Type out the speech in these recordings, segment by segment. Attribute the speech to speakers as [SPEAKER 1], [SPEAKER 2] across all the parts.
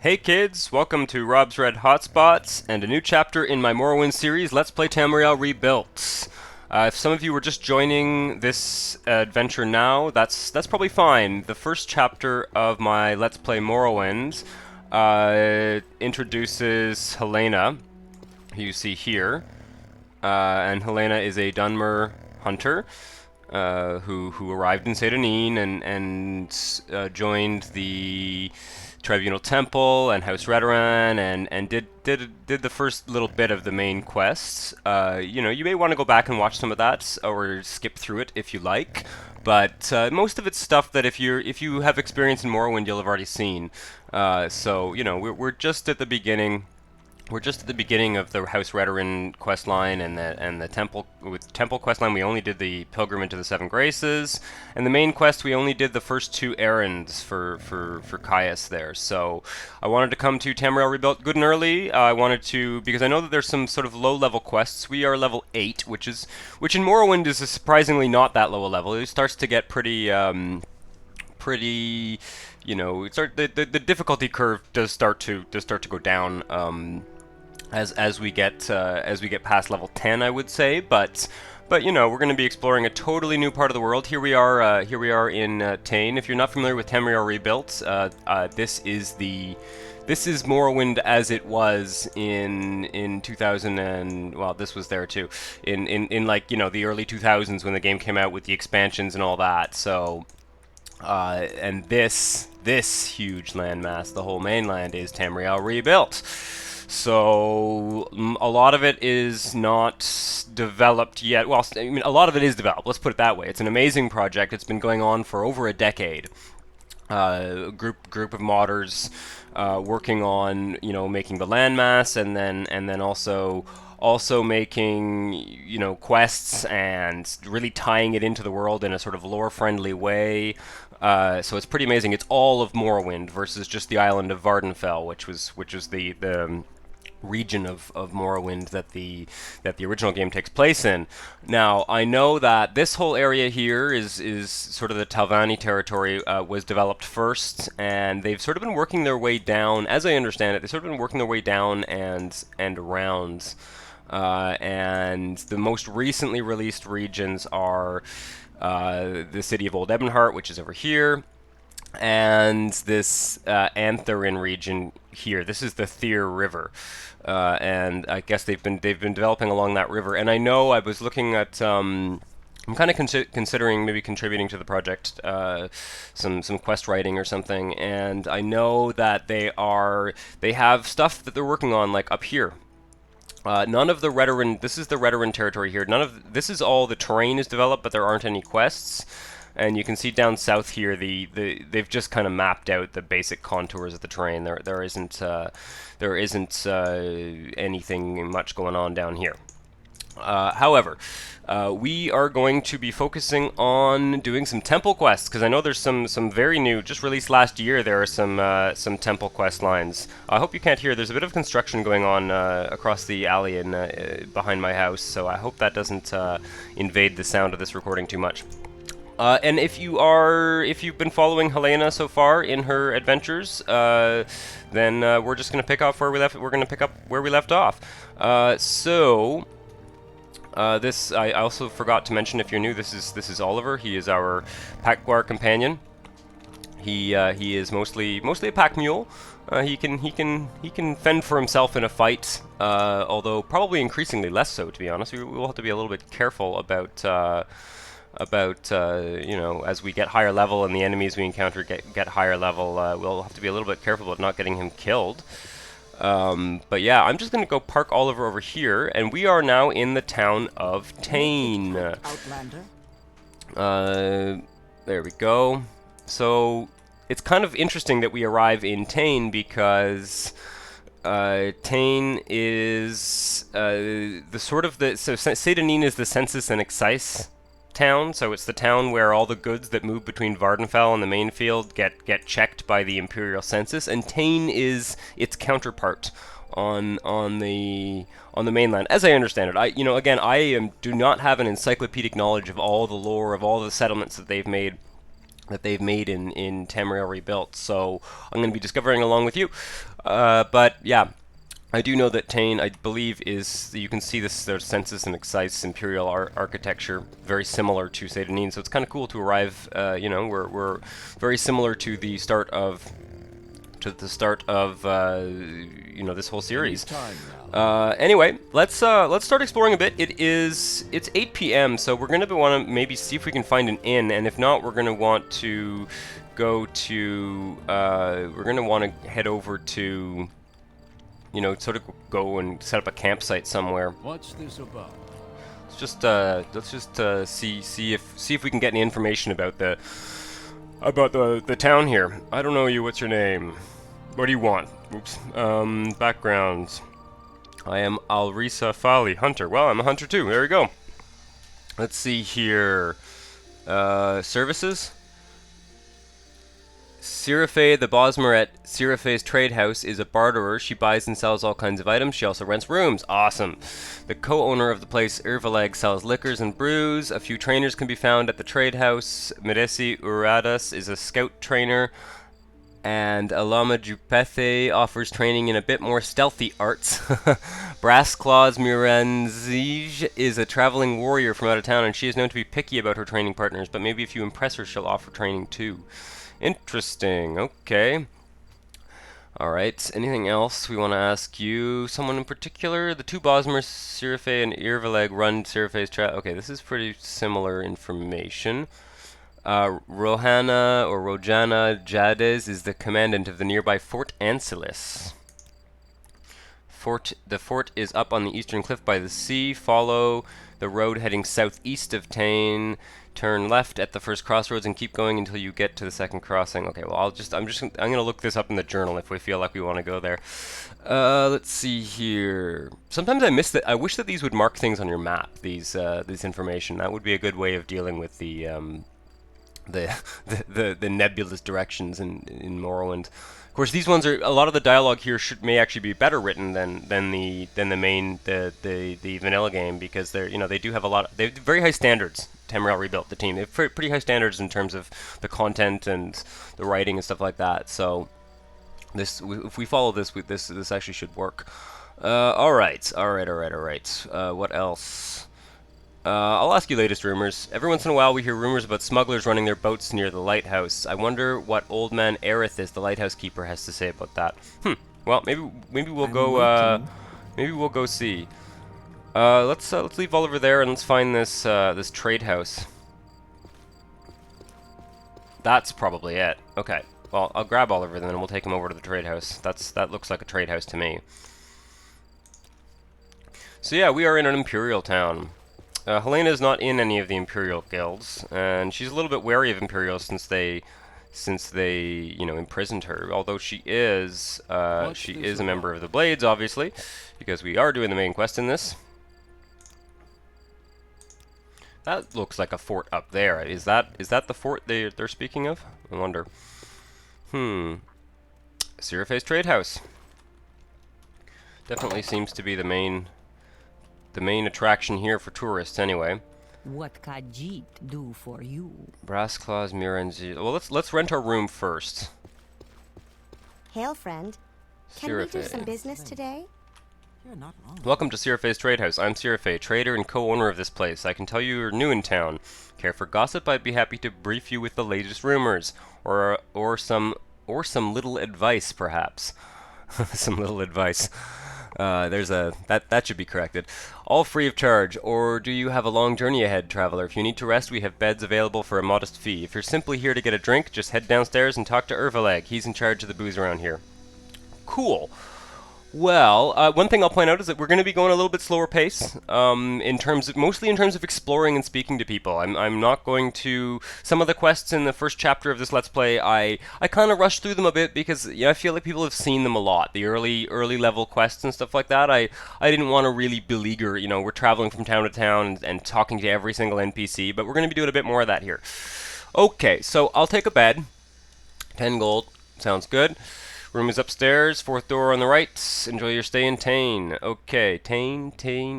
[SPEAKER 1] Hey kids, welcome to Rob's Red Hotspots and a new chapter in my Morrowind series, Let's Play Tamriel Rebuilt. If some of you were just joining this adventure now, that's probably fine. The first chapter of my Let's Play Morrowind introduces Hlena, who you see here. And Hlena is a Dunmer hunter who arrived in Teyn and joined the Tribunal Temple and House Redoran and did the first little bit of the main quests. You may want to go back and watch some of that or skip through it if you like. But most of it's stuff that if you have experience in Morrowind, you'll have already seen. We're just at the beginning. We're just at the beginning of the House Redoran quest line and the Temple quest line. We only did the Pilgrimage to the Seven Graces, and the main quest we only did the first two errands for Caius there. So I wanted to come to Tamriel Rebuilt good and early. I wanted to because I know that there's some sort of low level quests. We are level 8, which in Morrowind is surprisingly not that low a level. It starts to get pretty the difficulty curve does start to go down. As we get past level 10, I would say, but we're going to be exploring a totally new part of the world. Here we are in Tain. If you're not familiar with Tamriel Rebuilt, this is Morrowind as it was in 2000 and well, this was there too in like the early 2000s when the game came out with the expansions and all that. So and this huge landmass, the whole mainland, is Tamriel Rebuilt. So a lot of it is not developed yet. Well, I mean, a lot of it is developed. Let's put it that way. It's an amazing project. It's been going on for over a decade. A group of modders working on making the landmass, and then also making quests and really tying it into the world in a sort of lore-friendly way. So it's pretty amazing. It's all of Morrowind versus just the island of Vardenfell, which was the region of Morrowind that the original game takes place in. Now, I know that this whole area here is sort of the Telvanni territory, was developed first, and they've sort of been working their way down, as I understand it, they've sort of been working their way down and around. And the most recently released regions are the city of Old Ebonheart, which is over here, and this Aanthirin region here. This is the Thyr River, and I guess they've been developing along that river. And I know I was looking at. I'm kind of considering maybe contributing to the project, some quest writing or something. And I know that they have stuff that they're working on, like up here. None of the Redoran. This is the Redoran territory here. This is all the terrain is developed, but there aren't any quests. And you can see down south here, they've just kind of mapped out the basic contours of the terrain. There isn't anything much going on down here. However, we are going to be focusing on doing some temple quests, because I know there's some very new, just released last year. There are some temple quest lines. I hope you can't hear. There's a bit of construction going on across the alley behind my house, so I hope that doesn't invade the sound of this recording too much. And if you've been following Hlena so far in her adventures, then we're just going to pick up where we left off. This I also forgot to mention. If you're new, this is Oliver. He is our pack Guar companion. He is mostly a pack mule. He can fend for himself in a fight, although probably increasingly less so. To be honest, we will have to be a little bit careful about as we get higher level and the enemies we encounter get higher level. We'll have to be a little bit careful about not getting him killed. But yeah, I'm just going to go park Oliver over here, and we are now in the town of Teyn. There we go. So it's kind of interesting that we arrive in Teyn because Teyn is Teyn is the census and excise town, so it's the town where all the goods that move between Vardenfell and the main field get checked by the Imperial Census, and Tain is its counterpart on the mainland, as I understand it. I do not have an encyclopedic knowledge of all the lore of all the settlements that they've made that they've made in Tamriel Rebuilt. So I'm going to be discovering along with you. But yeah, I do know that Teyn, I believe, is, you can see this, there's census and excise imperial architecture, very similar to Seydonin, so it's kind of cool to arrive, you know, we're very similar to the start of, you know, this whole series. Anyway, let's start exploring a bit. It's 8 p.m., so we're gonna want to maybe see if we can find an inn, and if not, we're gonna want to go to, we're gonna want to head over to, you know, sort of go and set up a campsite somewhere.
[SPEAKER 2] What's this about?
[SPEAKER 1] Let's just see if we can get any information about the town here. I don't know you. What's your name? What do you want? Oops. Backgrounds. I am Alrisa Fali, hunter. Well, I'm a hunter too. There we go. Let's see here. Services. Sirafay the Bosmer at Sirafay's trade house is a barterer. She buys and sells all kinds of items. She also rents rooms. Awesome. The co-owner of the place, Irvaleg, sells liquors and brews. A few trainers can be found at the trade house. Medesi Uradas is a scout trainer. And Alama Jupethe offers training in a bit more stealthy arts. Brass Claws Miranzij is a traveling warrior from out of town, and she is known to be picky about her training partners, but maybe if you impress her, she'll offer training too. Interesting. Okay. Alright. Anything else we want to ask you? Someone in particular? The two Bosmer, Sirafay and Irvaleg, run Sirafay's Okay, this is pretty similar information. Rohana or Rojana Jades is the commandant of the nearby Fort Ancilis. The fort is up on the eastern cliff by the sea. Follow the road heading southeast of Tain. Turn left at the first crossroads and keep going until you get to the second crossing. Okay, well, I'm gonna look this up in the journal if we feel like we want to go there. Let's see here. Sometimes I miss that. I wish that these would mark things on your map. These this information. That would be a good way of dealing with the nebulous directions in Morrowind. Of course, these ones are, a lot of the dialogue here may actually be better written than the main the vanilla game, because they're, you know, they do have they have very high standards. Tamriel Rebuilt, the team, they have pretty high standards in terms of the content and the writing and stuff like that. So this, if we follow this, this actually should work. All right. What else? I'll ask you latest rumors. Every once in a while we hear rumors about smugglers running their boats near the lighthouse. I wonder what Old Man Aerithis, the lighthouse keeper, has to say about that. Well, maybe we'll go see. Let's leave Oliver there and let's find this this trade house. That's probably it. Okay. Well, I'll grab Oliver then and we'll take him over to the trade house. That looks like a trade house to me. So yeah, we are in an Imperial town. Hlena is not in any of the Imperial guilds, and she's a little bit wary of Imperials since they, you know, imprisoned her. Although she is a member of the Blades, obviously, because we are doing the main quest in this. That looks like a fort up there. Is that the fort they're speaking of? I wonder. Sirafay's trade house. Definitely seems to be the main attraction here for tourists, anyway.
[SPEAKER 3] What can Khajiit do for you?
[SPEAKER 1] Brass Claws, Miranzi. Well, let's rent our room first.
[SPEAKER 4] Hail, friend. Can we do some business today?
[SPEAKER 2] You're not wrong.
[SPEAKER 1] Welcome to Sirafay's Trade House. I'm Sirafay, trader and co-owner of this place. I can tell you you're new in town. Care for gossip? I'd be happy to brief you with the latest rumors, or some little advice, perhaps. Some little advice. That should be corrected. All free of charge. Or do you have a long journey ahead, traveler? If you need to rest, we have beds available for a modest fee. If you're simply here to get a drink, just head downstairs and talk to Irvaleg. He's in charge of the booze around here. Cool. Well, one thing I'll point out is that we're going to be going a little bit slower pace, mostly in terms of exploring and speaking to people. I'm not going to, some of the quests in the first chapter of this Let's Play, I kind of rushed through them a bit because, you know, I feel like people have seen them a lot. The early level quests and stuff like that, I didn't want to really beleaguer, you know, we're traveling from town to town and talking to every single NPC, but we're going to be doing a bit more of that here. Okay, so I'll take a bed. 10 gold. Sounds good. Room is upstairs, fourth door on the right. Enjoy your stay in Teyn. Okay, Teyn.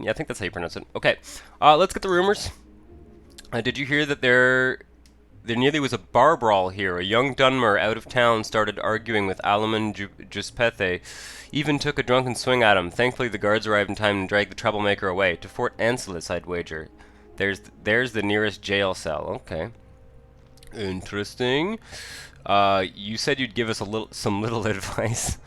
[SPEAKER 1] Yeah, I think that's how you pronounce it. Okay, let's get the rumors. Did you hear that there nearly was a bar brawl here. A young Dunmer out of town started arguing with Alaman Juspethe, even took a drunken swing at him. Thankfully, the guards arrived in time and dragged the troublemaker away. To Fort Anselus, I'd wager. There's the nearest jail cell. Okay. Interesting. You said you'd give us some little advice.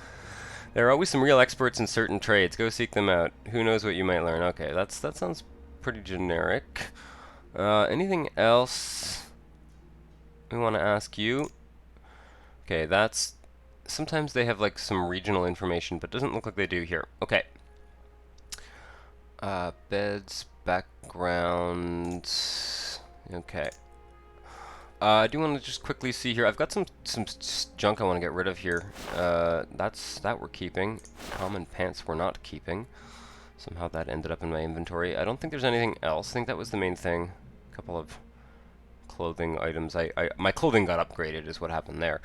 [SPEAKER 1] There are always some real experts in certain trades. Go seek them out. Who knows what you might learn. Okay, that sounds pretty generic. Anything else we want to ask you? Okay, that's... Sometimes they have like some regional information, but doesn't look like they do here. Okay. Beds, background... Okay. I do want to just quickly see here. I've got some junk I want to get rid of here. That we're keeping. Common pants we're not keeping. Somehow that ended up in my inventory. I don't think there's anything else. I think that was the main thing. A couple of clothing items. My clothing got upgraded is what happened there.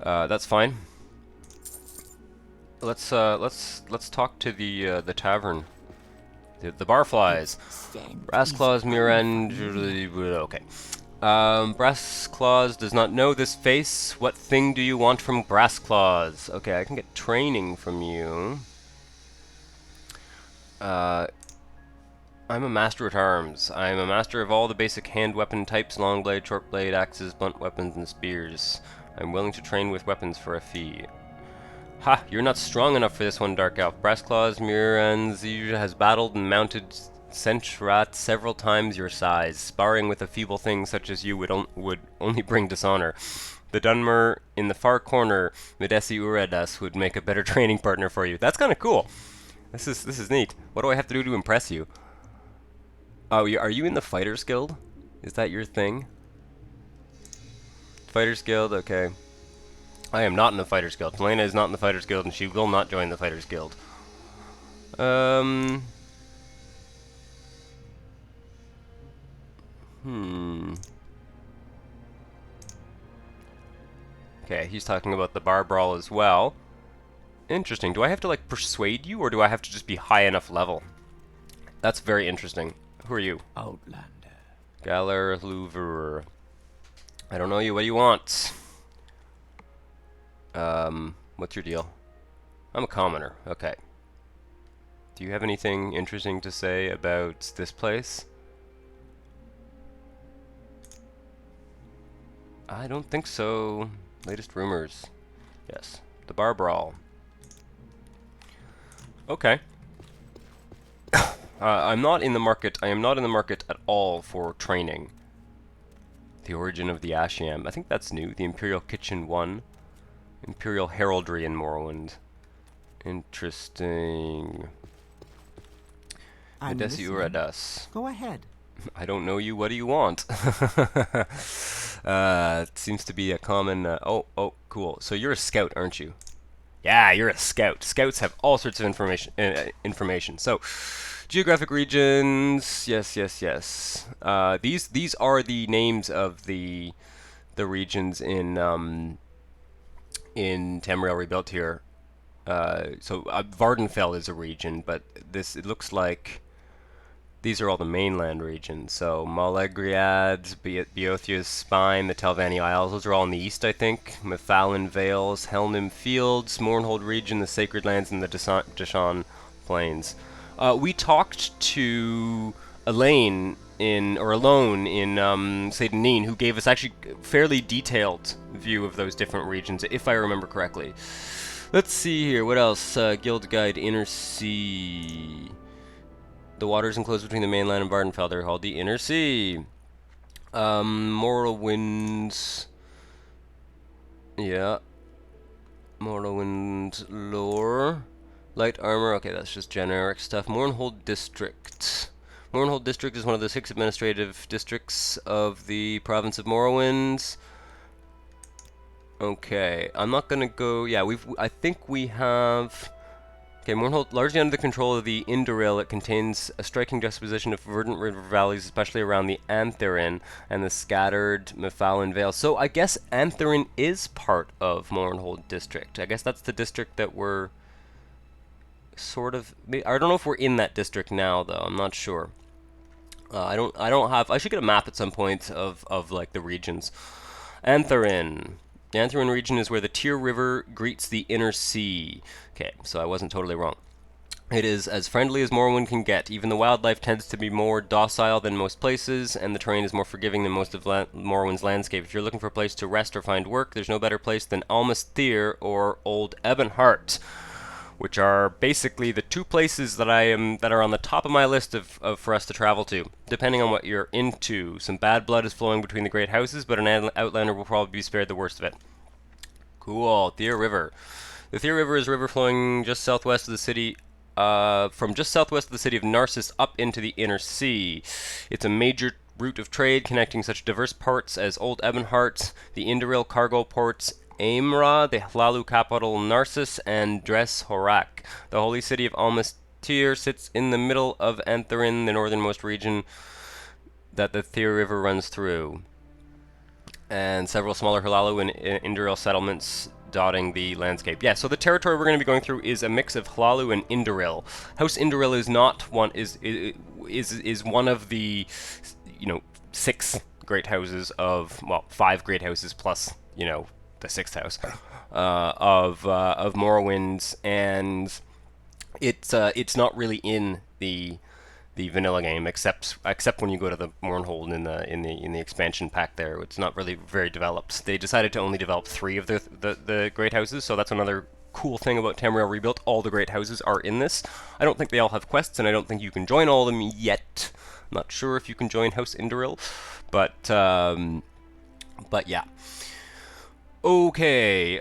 [SPEAKER 1] That's fine. Let's talk to the tavern. The barflies. Brass Claws, Miran... Okay. Brass Claws does not know this face. What thing do you want from Brass Claws? Okay, I can get training from you. I'm a master at arms. I'm a master of all the basic hand weapon types: long blade, short blade, axes, blunt weapons, and spears. I'm willing to train with weapons for a fee. Ha! You're not strong enough for this one, Dark Elf. Brass Claws Miranzij has battled and mounted Sentrat several times your size. Sparring with a feeble thing such as you would only bring dishonor. The Dunmer in the far corner, Midesi Uredas, would make a better training partner for you. That's kind of cool. This is neat. What do I have to do to impress you? Oh, are you in the Fighters Guild? Is that your thing? Fighters Guild, okay. I am not in the Fighters Guild. Hlena is not in the Fighters Guild, and she will not join the Fighters Guild. Okay, he's talking about the bar brawl as well. Interesting. Do I have to, like, persuade you, or do I have to just be high enough level? That's very interesting. Who are you?
[SPEAKER 2] Outlander.
[SPEAKER 1] Galler Louver. I don't know you. What do you want? What's your deal? I'm a commoner. Okay. Do you have anything interesting to say about this place? I don't think so. Latest rumors. Yes. The bar brawl. Okay. I'm not in the market. I am not in the market at all for training. The origin of the Ashiam. I think that's new. The Imperial Kitchen 1. Imperial Heraldry in Morrowind. Interesting. Midesi Uradas.
[SPEAKER 2] Go ahead.
[SPEAKER 1] I don't know you. What do you want? It seems to be a common... oh, cool. So you're a scout, aren't you? Yeah, you're a scout. Scouts have all sorts of information. So, geographic regions. Yes. These are the names of the regions in Tamriel Rebuilt here. So Vardenfell is a region, but it looks like these are all the mainland regions. So Malegriad, Beothia's Spine, the Telvanni Isles, those are all in the east, I think. Mephalin Vales, Helnim Fields, Mournhold region, the Sacred Lands, and the Deshan Plains. We talked to Alone in Seyden, who gave us actually a fairly detailed view of those different regions, if I remember correctly. Let's see here, what else? Guild Guide, Inner Sea. The waters enclosed between the mainland and Vardenfell, they're called the Inner Sea. Morrowind. Yeah. Morrowind lore. Light armor, okay, that's just generic stuff. Mournhold District. Mournhold District is one of the 6 administrative districts of the province of Morrowind. Okay, I'm not gonna go... Yeah, I think we have... Okay, Mournhold, largely under the control of the Indoril, it contains a striking juxtaposition of verdant river valleys, especially around the Aanthirin and the scattered Mephalin Vale. So I guess Aanthirin is part of Mournhold District. I guess that's the district that we're sort of... I don't know if we're in that district now, though. I'm not sure. I should get a map at some point of like the regions. Aanthirin. The Aanthirin region is where the Tyr River greets the inner sea. Okay, so I wasn't totally wrong. It is as friendly as Morrowind can get. Even the wildlife tends to be more docile than most places, and the terrain is more forgiving than most of Morrowind's landscape. If you're looking for a place to rest or find work, there's no better place than Tyr or Old Ebonheart, which are basically the two places that are on the top of my list of for us to travel to, depending on what you're into. Some bad blood is flowing between the great houses, but an outlander will probably be spared the worst of it. Cool, Tyr River. The Tyr River is a river flowing just southwest of the city. From just southwest of the city of Narcissus up into the inner sea. It's a major route of trade connecting such diverse ports as Old Ebonheart, the Indoril cargo ports, Aimra, the Hlalu capital Narcissus, and Dres Horak. The holy city of Tyr sits in the middle of Aanthirin, the northernmost region that the Tyr River runs through, and several smaller Hlalu and Indoril settlements dotting the landscape. Yeah, so the territory we're going to be going through is a mix of Hlalu and Indoril. House Indoril is not one is one of the 6 great houses of, well, 5 great houses plus the 6th house of Morrowind, and it's not really in the vanilla game, except when you go to the Mournhold in the expansion pack. There, it's not really very developed. They decided to only develop 3 of the great houses, so that's another cool thing about Tamriel Rebuilt. All the great houses are in this. I don't think they all have quests, and I don't think you can join all of them yet. I'm not sure if you can join House Indoril, but yeah. Okay,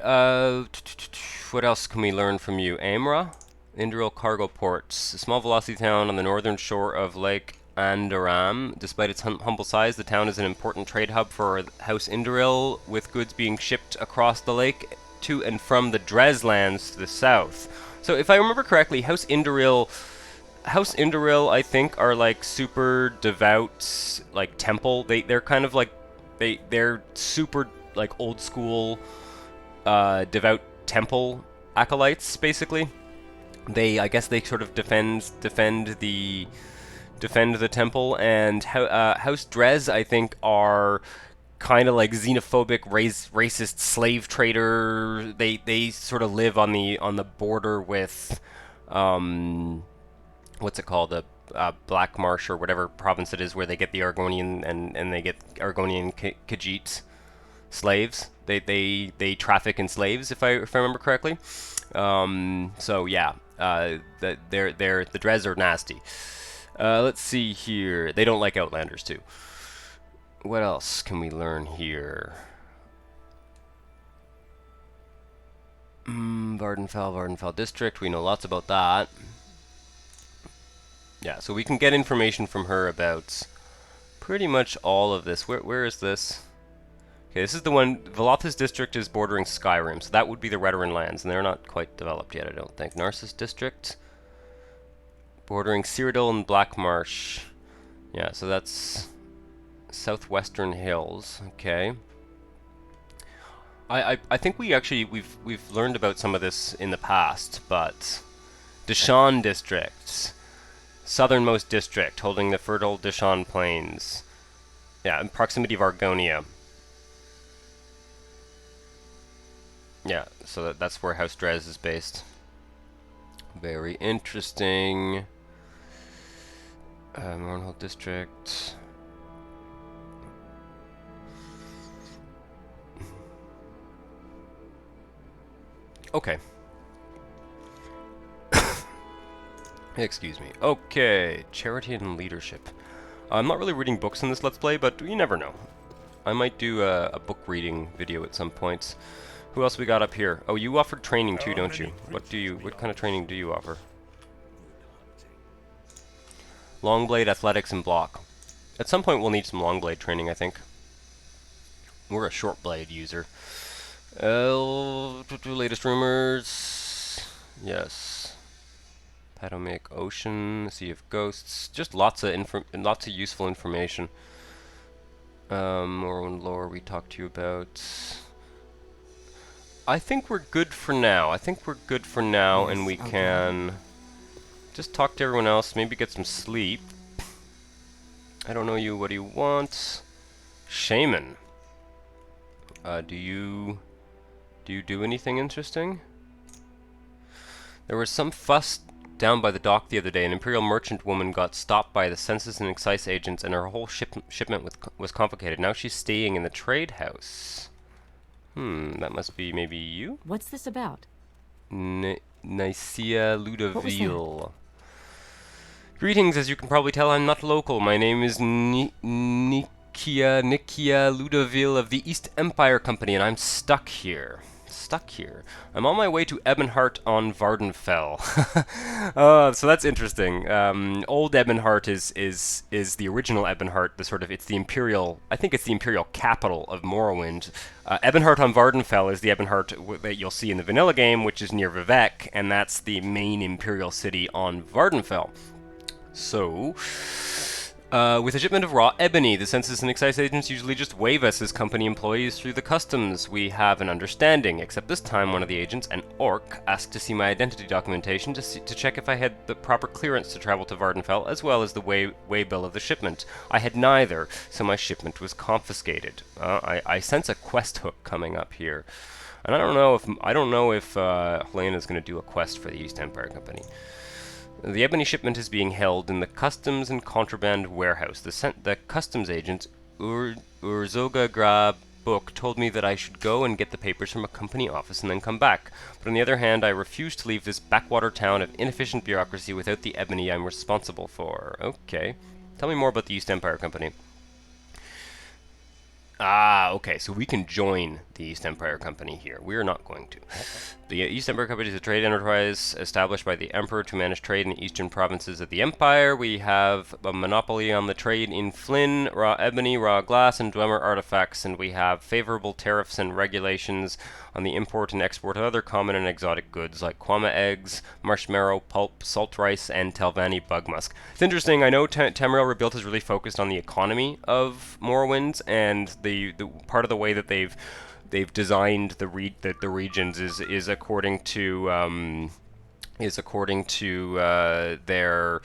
[SPEAKER 1] what else can we learn from you, Aimra? Indoril cargo ports, a small velocity town on the northern shore of Lake Andoram. Despite its humble size, the town is an important trade hub for House Indoril, with goods being shipped across the lake to and from the Dreslands to the south. So if I remember correctly, House Indoril, I think, are like super devout, like temple. They're kind of like they're super like old school devout temple acolytes, basically. I guess they sort of defend the temple, and House Dres, I think, are kind of like xenophobic, racist slave trader. They sort of live on the border with what's it called, the Black Marsh or whatever province it is, where they get the Argonian and they get Argonian Khajiit slaves. They traffic in slaves, if I remember correctly. So yeah, the Dres are nasty. Let's see here. They don't like Outlanders too. What else can we learn here? Vardenfell district. We know lots about that. Yeah, so we can get information from her about pretty much all of this. Where is this? Okay, this is the one. Veloth's district is bordering Skyrim, so that would be the Redoran lands, and they're not quite developed yet, I don't think. Narcissus district, bordering Cyrodiil and Black Marsh. Yeah, so that's southwestern hills. Okay. I think we've learned about some of this in the past, but Deshan district, southernmost district, holding the fertile Deshan plains. Yeah, in proximity of Argonia. Yeah, so that's where House Dres is based. Very interesting. Mournhold district. Okay. Excuse me. Okay, charity and leadership. I'm not really reading books in this Let's Play, but you never know. I might do a book reading video at some points. Who else we got up here? Oh, you offered training too, don't you? What kind of training do you offer? Longblade, athletics, and block. At some point we'll need some longblade training, I think. We're a short blade user. Latest rumors. Yes. Padomaic Ocean, Sea of Ghosts. Just lots of useful information. Morrowind lore we talked to you about. I think we're good for now. And we can just talk to everyone else, maybe get some sleep. I don't know you. What do you want? Shaman. Do you do anything interesting? There was some fuss down by the dock the other day. An Imperial merchant woman got stopped by the census and excise agents, and her whole shipment was confiscated. Now she's staying in the trade house. That must be maybe you?
[SPEAKER 3] What's this about?
[SPEAKER 1] Nicaea
[SPEAKER 3] What was
[SPEAKER 1] Ludoville. Greetings, as you can probably tell, I'm not local. My name is Nicaea Ludoville of the East Empire Company, and I'm stuck here. I'm on my way to Ebonheart on Vardenfell. So that's interesting. Old Ebonheart is the original Ebonheart. It's the imperial. I think it's the imperial capital of Morrowind. Ebonheart on Vardenfell is the Ebonheart that you'll see in the vanilla game, which is near Vivec, and that's the main imperial city on Vardenfell. So, with a shipment of raw ebony, the census and excise agents usually just wave us as company employees through the customs. We have an understanding, except this time one of the agents, an orc, asked to see my identity documentation to check if I had the proper clearance to travel to Vardenfell, as well as the waybill of the shipment. I had neither, so my shipment was confiscated. I sense a quest hook coming up here. And I don't know if Hlena is going to do a quest for the East Empire Company. The ebony shipment is being held in the Customs and Contraband Warehouse. The customs agent, Urzoga Gra Book, told me that I should go and get the papers from a company office and then come back. But on the other hand, I refuse to leave this backwater town of inefficient bureaucracy without the ebony I'm responsible for. Okay. Tell me more about the East Empire Company. Okay, so we can join the East Empire Company here. We are not going to. The East Empire Company is a trade enterprise established by the Emperor to manage trade in the eastern provinces of the Empire. We have a monopoly on the trade in Flynn, raw ebony, raw glass, and Dwemer artifacts, and we have favorable tariffs and regulations on the import and export of other common and exotic goods like kwama eggs, marshmallow pulp, salt rice, and Telvanni bug musk. It's interesting, I know Tamriel Rebuilt is really focused on the economy of Morrowind, and the part of the way that they've designed the regions is according to their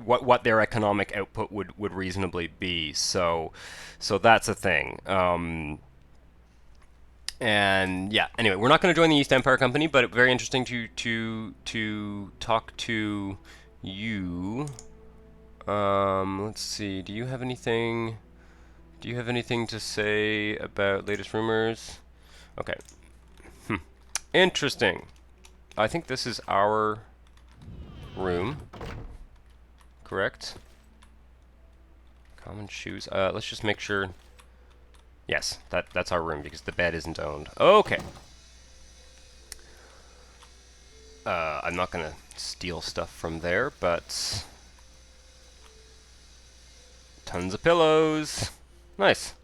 [SPEAKER 1] what their economic output would reasonably be. So that's a thing. And yeah, anyway, we're not going to join the East Empire Company, but very interesting to talk to you. Let's see. Do you have anything to say about latest rumors? Okay. Interesting. I think this is our room. Correct? Common shoes. Let's just make sure. Yes, that's our room because the bed isn't owned. Okay. I'm not gonna steal stuff from there, but tons of pillows. Nice.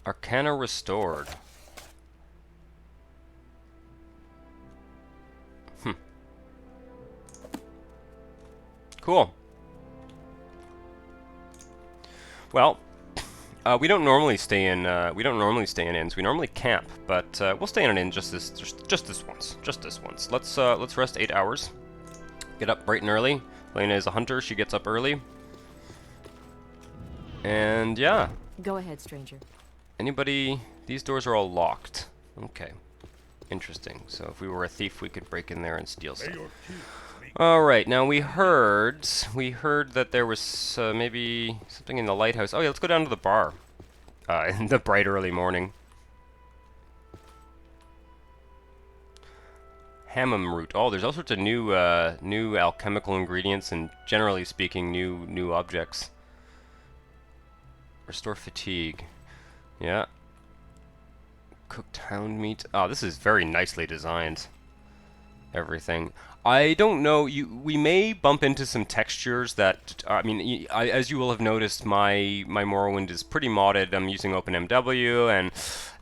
[SPEAKER 1] Arcana restored. Cool. Well, we don't normally stay in inns. We normally camp, but we'll stay in an inn just this once. Let's rest 8 hours. Get up bright and early. Hlena is a hunter. She gets up early. And yeah.
[SPEAKER 3] Go ahead, stranger.
[SPEAKER 1] Anybody? These doors are all locked. Okay. Interesting. So if we were a thief, we could break in there and steal stuff. All right. Now we heard that there was maybe something in the lighthouse. Oh yeah, let's go down to the bar. In the bright early morning. Hammam root. Oh, there's all sorts of new alchemical ingredients and, generally speaking, new objects. Restore fatigue. Yeah. Cooked hound meat. Oh, this is very nicely designed. Everything. I don't know. We may bump into some textures that. I mean, as you will have noticed, my Morrowind is pretty modded. I'm using OpenMW,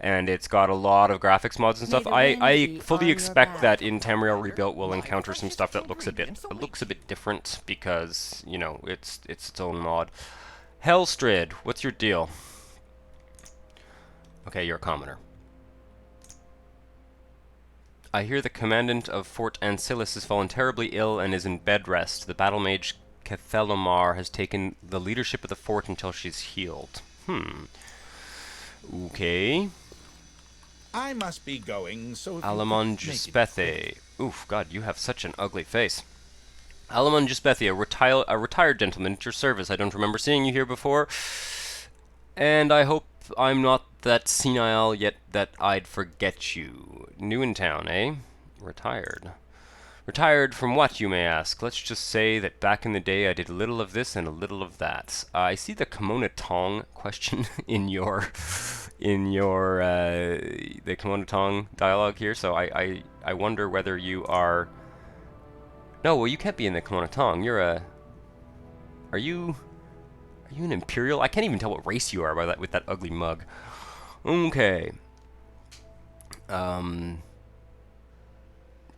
[SPEAKER 1] and it's got a lot of graphics mods and stuff. I fully expect that in Tamriel Rebuilt we'll encounter some stuff that looks a bit different because it's its own mod. Hellstrid, what's your deal? Okay, you're a commoner. I hear the commandant of Fort Ancillus has fallen terribly ill and is in bed rest. The battle mage Kethelomar has taken the leadership of the fort until she's healed. Okay.
[SPEAKER 5] I must be going, so if you
[SPEAKER 1] Alamon
[SPEAKER 5] could make it
[SPEAKER 1] Giuspethe. Oof, God, you have such an ugly face. Alamon Giuspethe, a retired gentleman at your service. I don't remember seeing you here before. And I hope I'm not that senile yet that I'd forget you. New in town, eh? Retired. Retired from what, you may ask? Let's just say that back in the day I did a little of this and a little of that. I see the Kimono Tong question in your the Kimono Tong dialogue here, so I wonder whether you are... No, well, you can't be in the Kimono Tong. You're a... Are you an Imperial? I can't even tell what race you are by that with that ugly mug. Okay.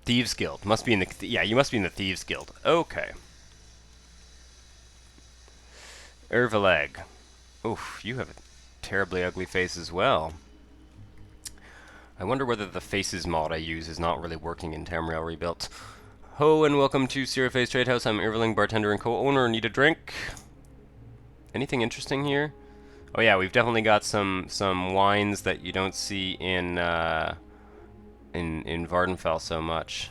[SPEAKER 1] Thieves Guild. Must be in the... Yeah, you must be in the Thieves Guild. Okay. Erveleg. Oof, you have a terribly ugly face as well. I wonder whether the faces mod I use is not really working in Tamriel Rebuilt. Ho, and welcome to Seraphay's Trade House. I'm Erveling, bartender and co-owner. Need a drink? Anything interesting here? Oh yeah, we've definitely got some wines that you don't see in Vardenfell so much.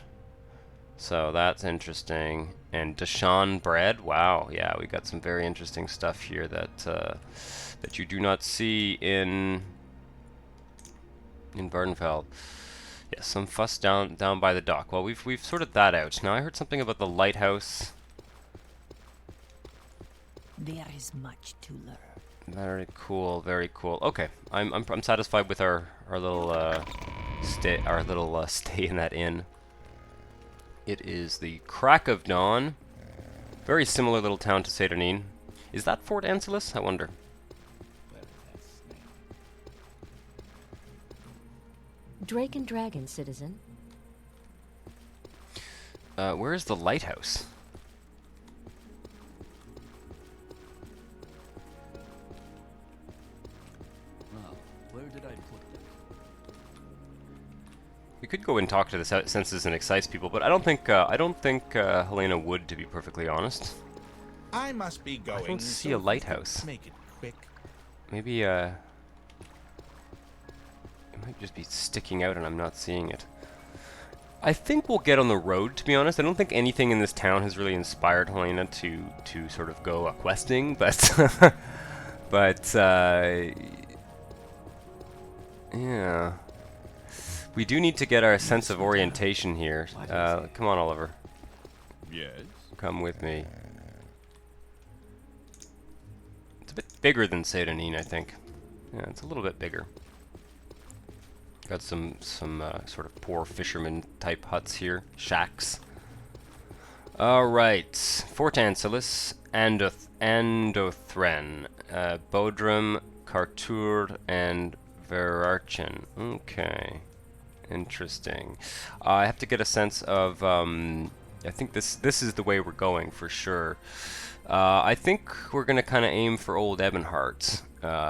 [SPEAKER 1] So that's interesting. And Deshaun bread. Wow, yeah, we got some very interesting stuff here that that you do not see in Vardenfell. Yes, some fuss down by the dock. Well, we've sorted that out. Now I heard something about the lighthouse.
[SPEAKER 6] There is much to learn.
[SPEAKER 1] Very cool, very cool. Okay, I'm satisfied with our little stay in that inn. It is the Crack of Dawn. Very similar little town to Teyn. Is that Fort Ancillus? I wonder.
[SPEAKER 3] Drake and Dragon, citizen.
[SPEAKER 1] Where is the lighthouse?
[SPEAKER 2] Now, where did I put them?
[SPEAKER 1] We could go and talk to the Senses and Excites people, but I don't think Hlena would, to be perfectly honest.
[SPEAKER 5] I must be going.
[SPEAKER 1] I don't see
[SPEAKER 5] so
[SPEAKER 1] a
[SPEAKER 5] if you could
[SPEAKER 1] lighthouse.
[SPEAKER 5] Make it quick.
[SPEAKER 1] Maybe it might just be sticking out and I'm not seeing it. I think we'll get on the road, to be honest. I don't think anything in this town has really inspired Hlena to sort of go questing, but but yeah. We do need to get our sense of orientation here. Come on, Oliver.
[SPEAKER 5] Yes.
[SPEAKER 1] Come with me. It's a bit bigger than Teyn, I think. Yeah, it's a little bit bigger. Got some sort of poor fisherman type huts here, shacks. All right, Fort Ancillus, Endothren, Bodrum, Kartur, and Verarchen. Okay, interesting. I have to get a sense of. I think this is the way we're going for sure. I think we're gonna kind of aim for Old Ebonheart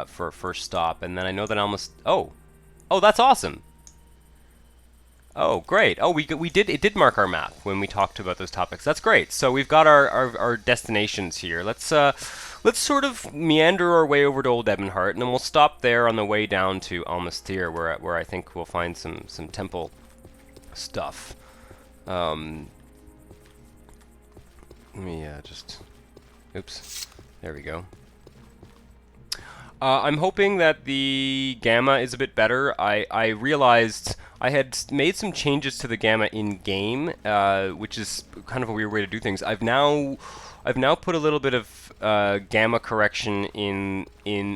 [SPEAKER 1] for our first stop, and then I know that I almost. Oh, that's awesome. Oh, great. Oh, it did mark our map when we talked about those topics. That's great. So we've got our destinations here. Let's sort of meander our way over to Old Ebonheart, and then we'll stop there on the way down to Almastir, where I think we'll find some temple stuff. Let me just. Oops. There we go. I'm hoping that the gamma is a bit better. I realized I had made some changes to the gamma in game, which is kind of a weird way to do things. I've now put a little bit of gamma correction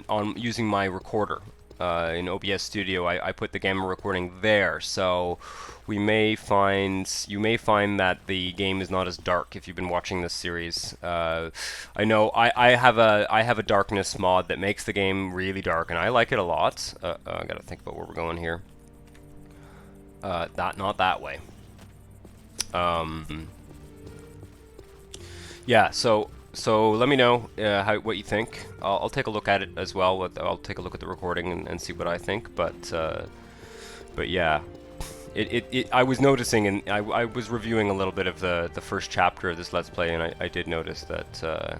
[SPEAKER 1] on using my recorder in OBS Studio. I put the gamma recording there, so you may find that the game is not as dark if you've been watching this series. I know I have a darkness mod that makes the game really dark, and I like it a lot. I gotta think about where we're going here. Not that way. Yeah. So let me know what you think. I'll take a look at it as well. I'll take a look at the recording and see what I think. But yeah. I was noticing, and I was reviewing a little bit of the first chapter of this Let's Play, and I did notice that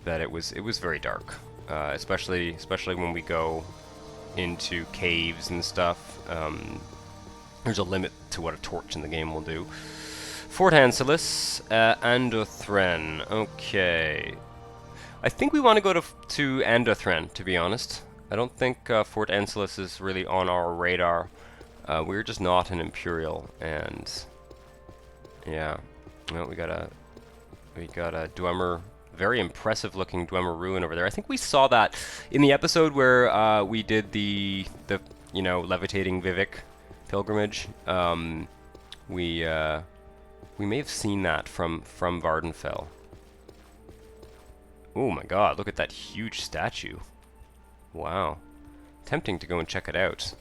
[SPEAKER 1] that it was very dark, especially when we go into caves and stuff. There's a limit to what a torch in the game will do. Fort Ancilis, Andothren. Okay, I think we want to go to Endothren, to be honest. I don't think Fort Ancilis is really on our radar. We're just not an Imperial, and yeah, well, we got a Dwemer, very impressive looking Dwemer ruin over there. I think we saw that in the episode where we did the levitating Vivek pilgrimage. We may have seen that from Vardenfell. Oh my God! Look at that huge statue. Wow, tempting to go and check it out.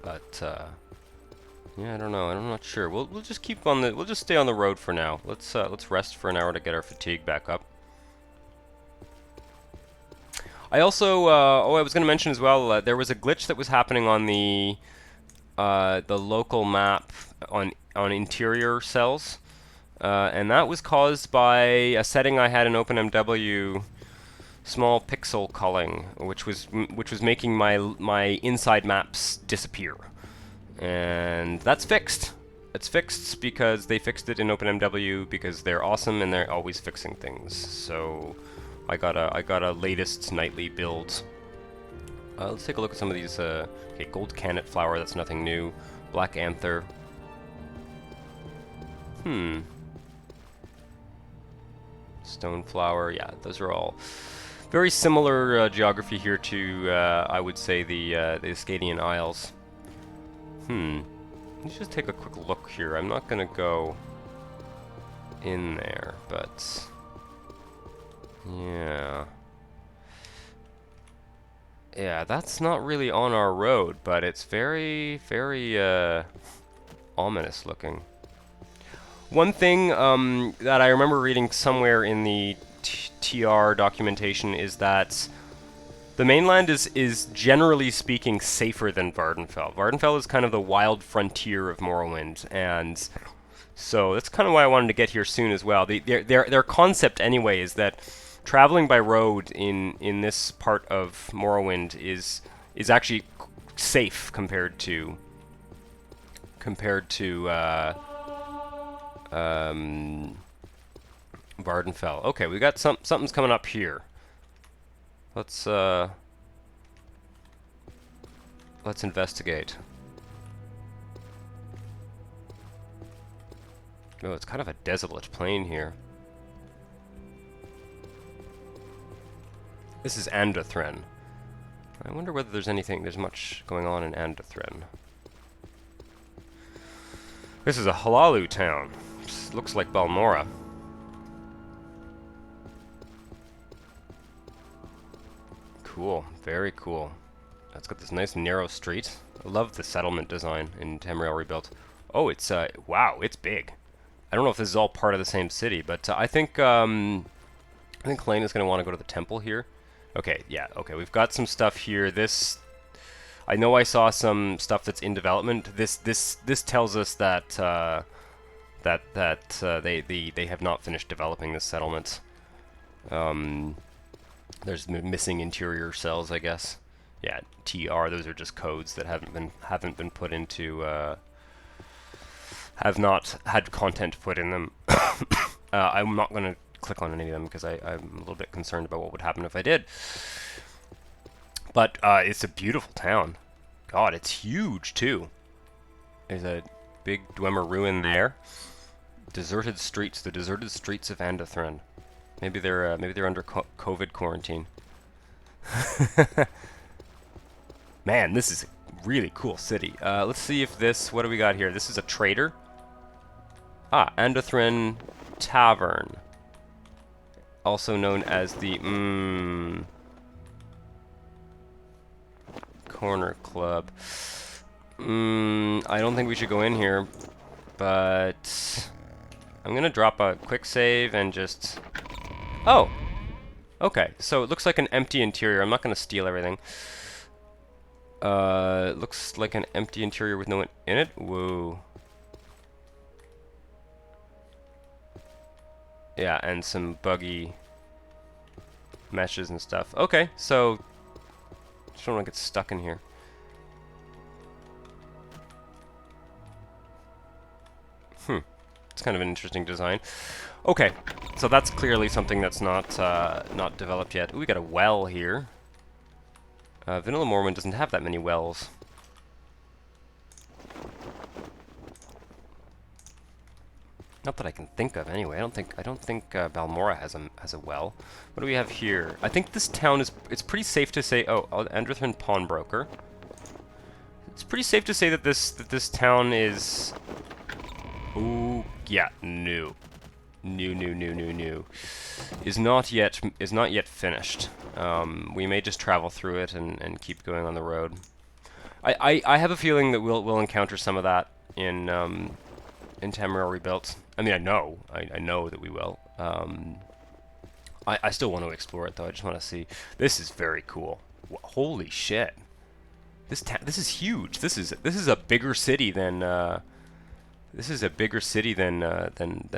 [SPEAKER 1] But yeah, I don't know. I'm not sure. We'll just keep on the. We'll just stay on the road for now. Let's rest for an hour to get our fatigue back up. I also I was going to mention as well. There was a glitch that was happening on the local map on interior cells, and that was caused by a setting I had in OpenMW. Small pixel culling, which was making my inside maps disappear, and that's fixed. It's fixed because they fixed it in OpenMW because they're awesome and they're always fixing things. So I got a latest nightly build. Let's take a look at some of these. Okay, gold cannet flower. That's nothing new. Black anther. Stone flower. Yeah, those are all very similar geography here to, I would say, the Ascadian Isles. Let's just take a quick look here. I'm not going to go in there, but yeah. Yeah, that's not really on our road, but it's very, very ominous looking. One thing that I remember reading somewhere in the TR documentation is that the mainland is generally speaking safer than Vardenfell. Vardenfell is kind of the wild frontier of Morrowind, and so that's kind of why I wanted to get here soon as well. Their concept anyway is that traveling by road in this part of Morrowind is actually safe compared to Vardenfell. Okay, we got something's coming up here. Let's investigate. Oh, it's kind of a desolate plain here. This is Andothren. I wonder whether there's much going on in Andothren. This is a Hlaalu town. This looks like Balmora. Cool, very cool. It's got this nice narrow street. I love the settlement design in Tamriel Rebuilt. Oh, it's wow, it's big. I don't know if this is all part of the same city, but I think Hlena is going to want to go to the temple here. Okay, yeah, okay, we've got some stuff here. This, I know I saw some stuff that's in development. This tells us that they have not finished developing this settlement. There's missing interior cells, I guess. Yeah, TR. Those are just codes that haven't been put into. Have not had content put in them. I'm not going to click on any of them because I'm a little bit concerned about what would happen if I did. But it's a beautiful town. God, it's huge too. There's a big Dwemer ruin there. Deserted streets. The deserted streets of Andothren. Maybe they're under COVID quarantine. Man, this is a really cool city. Let's see if this. What do we got here? This is a trader. Ah, Andothren Tavern, also known as the Corner Club. I don't think we should go in here, but I'm gonna drop a quick save and just. Oh, okay. So it looks like an empty interior. I'm not gonna steal everything. Looks like an empty interior with no one in it. Whoa. Yeah, and some buggy meshes and stuff. Okay, so just don't want to get stuck in here. It's kind of an interesting design. Okay, so that's clearly something that's not not developed yet. Ooh, we got a well here. Vanilla Morrowind doesn't have that many wells. Not that I can think of, anyway. I don't think Balmora has a well. What do we have here? I think this town it's pretty safe to say. Oh, Andothren pawnbroker. It's pretty safe to say that this town is. Ooh, yeah, new. New. Is not yet finished. We may just travel through it and keep going on the road. I have a feeling that we'll encounter some of that in Tamriel Rebuilt. I mean, I know that we will. I still want to explore it though. I just want to see. This is very cool. Holy shit! This is huge. This is a bigger city than than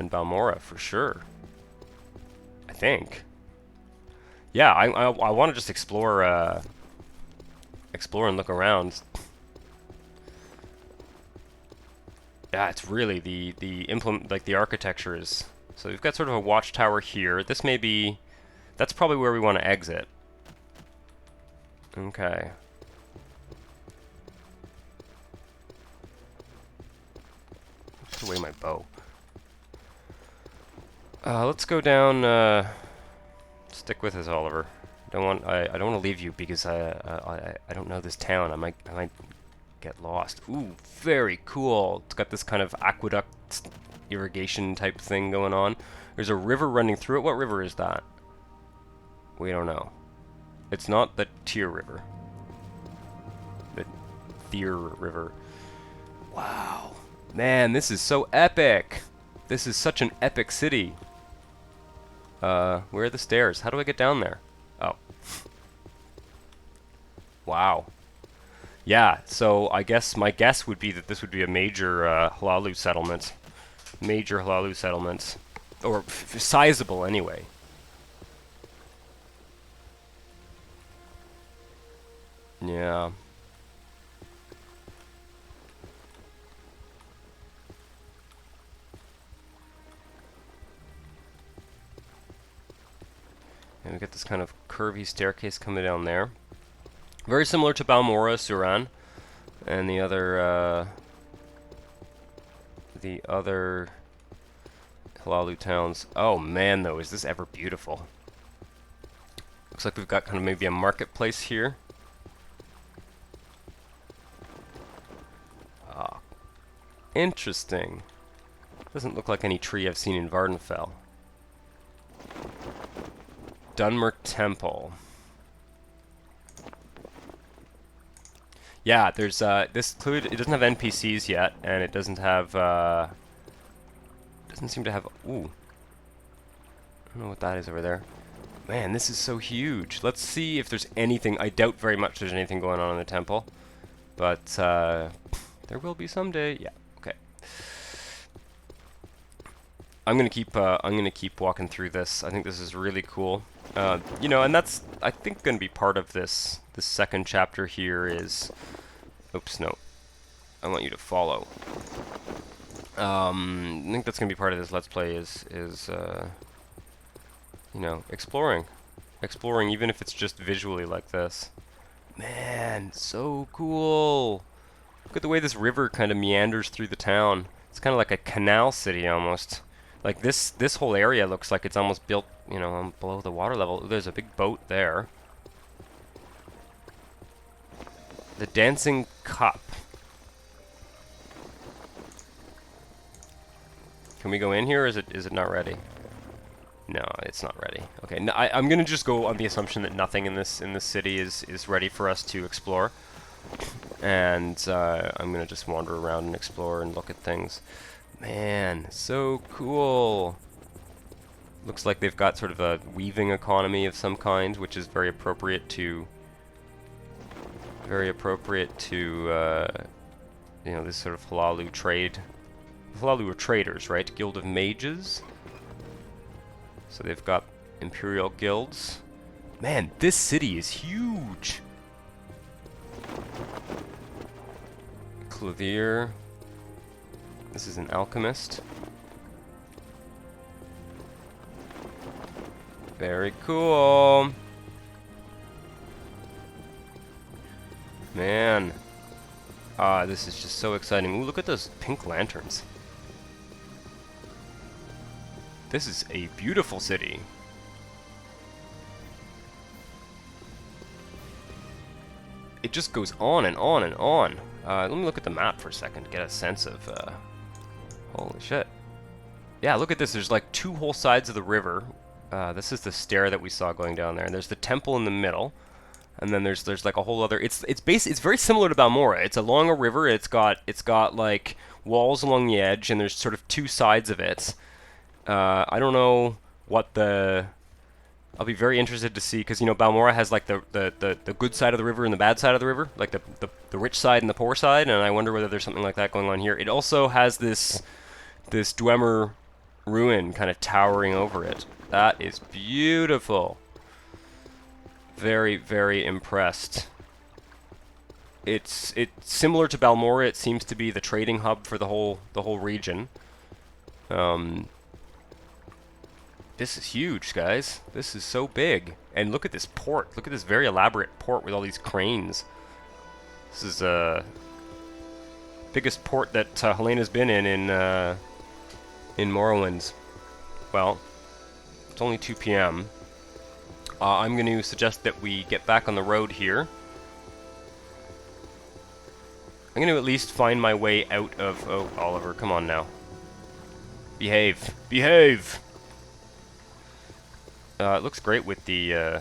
[SPEAKER 1] Balmora for sure. I think. Yeah, I want to just explore and look around. Yeah, it's really the architecture is. So we've got sort of a watchtower here. This may be. That's probably where we want to exit. Okay. Put away my bow. Let's go down. Stick with us, Oliver. I don't want to leave you because I don't know this town. I might get lost. Ooh, very cool. It's got this kind of aqueduct irrigation type thing going on. There's a river running through it. What river is that? We don't know. It's not the Tyr River. The Tyr River. Wow. Man, this is so epic. This is such an epic city. Where are the stairs? How do I get down there? Oh. Wow. Yeah, so I guess my guess would be that this would be a major Hlalu settlement. Major Hlalu settlement. Or sizable anyway. Yeah. And we get this kind of curvy staircase coming down there. Very similar to Balmora, Suran, and the other Hlalu towns. Oh man, though, is this ever beautiful? Looks like we've got kind of maybe a marketplace here. Ah, interesting. Doesn't look like any tree I've seen in Vardenfell. Dunmer Temple. Yeah, there's this include. It doesn't have NPCs yet, and it doesn't have. Doesn't seem to have. Ooh. I don't know what that is over there. Man, this is so huge. Let's see if there's anything. I doubt very much there's anything going on in the temple, but there will be someday. Yeah. Okay. I'm gonna keep walking through this. I think this is really cool. You know, and that's I think gonna be part of this. This second chapter here is. Oops, no. I want you to follow. I think that's gonna be part of this Let's Play is you know, exploring, even if it's just visually like this. Man, so cool. Look at the way this river kind of meanders through the town. It's kind of like a canal city almost. Like this whole area looks like it's almost built, you know, below the water level. There's a big boat there. The Dancing Cup. Can we go in here, or is it not ready? No, it's not ready. Okay, no, I'm gonna just go on the assumption that nothing in this city is ready for us to explore, and I'm gonna just wander around and explore and look at things. Man, so cool. Looks like they've got sort of a weaving economy of some kind, which is very appropriate to Very appropriate to, you know, this sort of Hlaalu trade. Hlaalu are traders, right? Guild of Mages. So they've got Imperial guilds. Man, this city is huge! Clothier. This is an alchemist. Very cool. Man. Ah, this is just so exciting. Ooh, look at those pink lanterns. This is a beautiful city. It just goes on and on and on. Let me look at the map for a second to get a sense of, holy shit. Yeah, look at this. There's like 2 whole sides of the river. This is the stair that we saw going down there. And there's the temple in the middle. And then there's like a whole other. It's very similar to Balmorra. It's along a river. It's got like walls along the edge, and there's sort of 2 sides of it. I don't know what the. I'll be very interested to see, because you know Balmorra has like the good side of the river and the bad side of the river, like the rich side and the poor side, and I wonder whether there's something like that going on here. It also has this Dwemer ruin kind of towering over it. That is beautiful. Very, very impressed. It's similar to Balmorra. It seems to be the trading hub for the whole region. This is huge, guys. This is so big. And look at this port. Look at this very elaborate port with all these cranes. This is biggest port that Helena's been in Morrowind. Well, it's only 2 p.m. I'm going to suggest that we get back on the road here. I'm going to at least find my way out of... Oh, Oliver, come on now. Behave. Behave! It looks great with the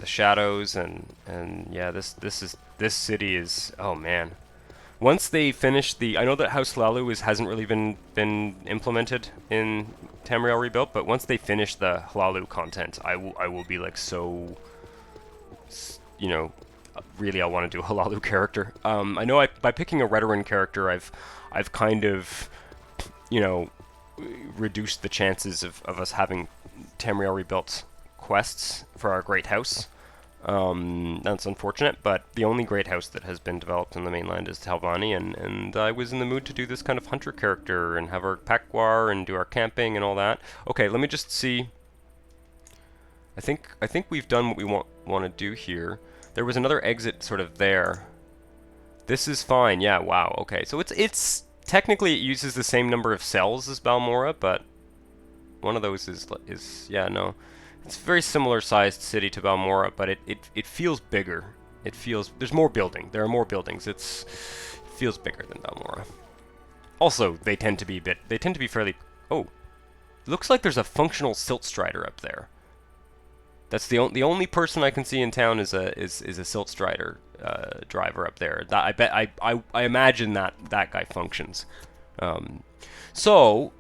[SPEAKER 1] shadows and yeah, this city is, oh man. Once they finish the, I know that House Hlaalu hasn't really been implemented in Tamriel Rebuilt, but once they finish the Hlaalu content, I will be like so, you know, really I want to do a Hlaalu character. I know by picking a Redoran character, I've kind of, you know, reduced the chances of us having Tamriel Rebuilt quests for our great house. That's unfortunate, but the only great house that has been developed in the mainland is Telvanni, and I was in the mood to do this kind of hunter character and have our pack Guar and do our camping and all that. Okay, let me just see. I think we've done what we want to do here. There was another exit sort of there. This is fine. Yeah, wow. Okay, so it's technically it uses the same number of cells as Balmorra, but one of those is yeah, no. It's a very similar sized city to Balmorra, but it feels bigger. It feels there's more building. There are more buildings. It feels bigger than Balmorra. Also, they tend to be fairly. Oh, looks like there's a functional Silt Strider up there. That's the only person I can see in town is a Silt Strider driver up there. That I imagine that guy functions. So.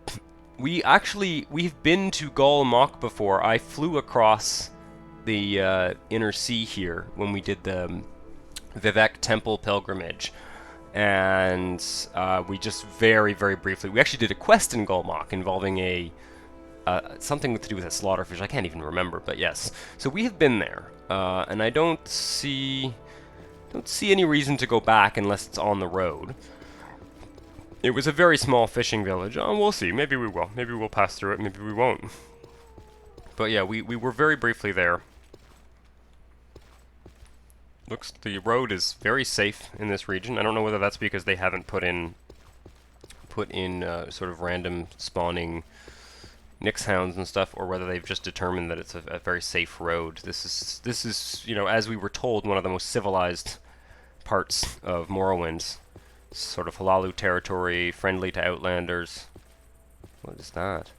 [SPEAKER 1] We've been to Gol Mok before. I flew across the inner sea here when we did the Vivek Temple pilgrimage, and we just very briefly. We actually did a quest in Gol Mok involving a something to do with a slaughterfish. I can't even remember, but yes. So we have been there, and I don't see any reason to go back unless it's on the road. It was a very small fishing village. Oh, we'll see. Maybe we will. Maybe we'll pass through it. Maybe we won't. But yeah, we were very briefly there. Looks the road is very safe in this region. I don't know whether that's because they haven't put in sort of random spawning Nyx hounds and stuff, or whether they've just determined that it's a very safe road. This is you know, as we were told, one of the most civilized parts of Morrowind. Sort of Hlaalu territory, friendly to Outlanders. What is that?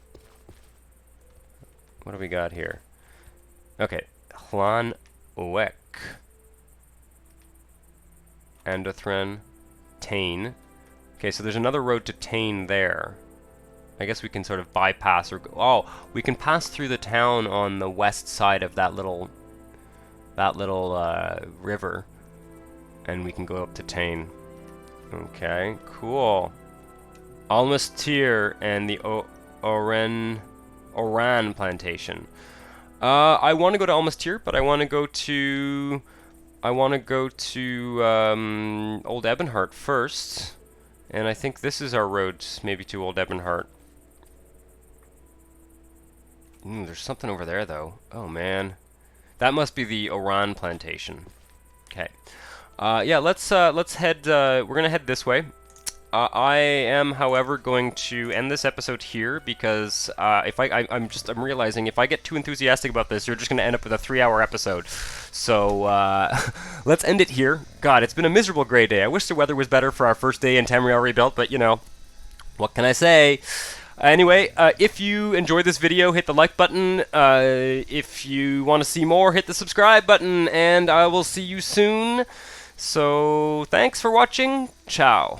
[SPEAKER 1] What do we got here? Okay, Hlan Uek. Endothren. Teyn. Okay, so there's another road to Teyn there. I guess we can sort of bypass or go. Oh, we can pass through the town on the west side of that little river. and we can go up to Tain. Okay, cool. Almost Tyr and the Oran plantation. I want to go to Almost Tyr, but I want to go to Old Ebonheart first, and I think this is our road maybe to Old Ebonheart. Ooh, there's something over there though. Oh man, that must be the Oran plantation. Okay. Yeah, let's head. We're gonna head this way. I am, however, going to end this episode here because I'm realizing if I get too enthusiastic about this, you're just gonna end up with a 3-hour episode. So let's end it here. God, it's been a miserable gray day. I wish the weather was better for our first day in Tamriel Rebuilt, but you know, what can I say? Anyway, if you enjoyed this video, hit the like button. If you want to see more, hit the subscribe button, and I will see you soon. So, thanks for watching. Ciao.